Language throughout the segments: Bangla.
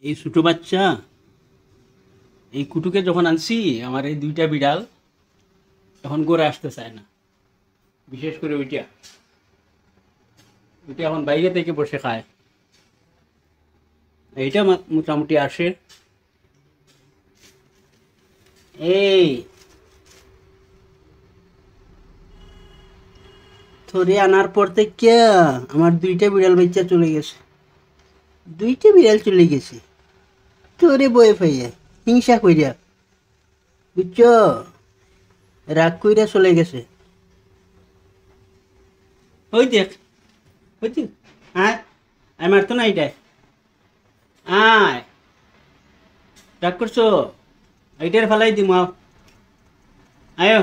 এই ছোটো বাচ্চা এই কুটুকে যখন আনছি আমার এই দুইটা বিড়াল এখন গড়ে আসতে চায় না। বিশেষ করে ওইটা ওইটা এখন বাইরে থেকে বসে খায়। এইটা মোটামুটি আসে। এই থরে আনার পর থেকে আমার দুইটা বিড়াল বাচ্চা চলে গেছে। দুইটা বিড়াল চলে গেছে তোরে বয়ে ফাইয়া হিংসা কইরা, বুঝছ? রাগ কইরা চলে গেছে। ওই দেখ, ওই দেখ, আয় আয়, মারতো না এইটাই। আয়, রাগ করছো? এইটার ফালাই দিম। আয়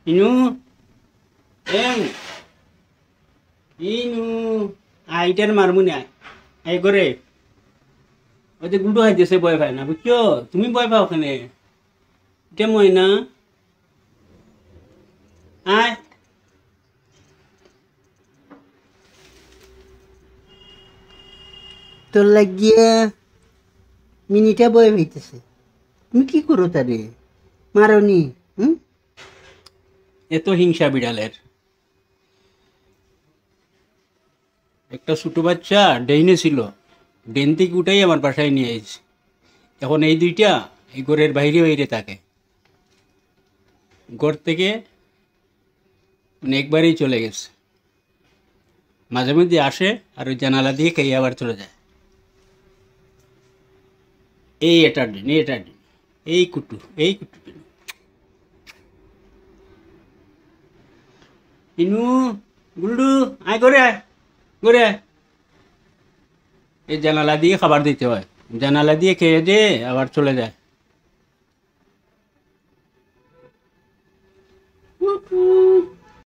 ইনু, এং ইনু, আইটার মারমুনি। আয় এই করে ওই যে গুডু হাইতেছে, ভয় পায় না, বুঝছো? তুমি ভয় পাও ওখানে, এটা মই না। আয়, তোর লাগিয়া মিনিটা বয়ে হইতেছে, তুমি কি করো তারে? মারনি? হুম, এত হিংসা বিড়ালের। একটা ছোট বাচ্চা ডেইনে ছিল, ডেন থেকে উঠাই আমার বাসায় নিয়ে এসেছি। এখন এই দুইটা এই ঘরের বাইরে বাইরে থাকে, ঘর থেকে একবারেই চলে গেছে। মাঝে মধ্যে আসে আর ওই জানালা দিয়ে খেয়ে আবার চলে যায়। এই এটার দিন, এই এটার দিন, এই কুটু, এই কুটু ইনু, গুল্ডু, আয় করে আয়, করে আয়। এই জানালা দিয়ে খাবার দিতে হয়, জানালা দিয়ে খেয়ে দিয়ে আবার চলে যায়। কুকু।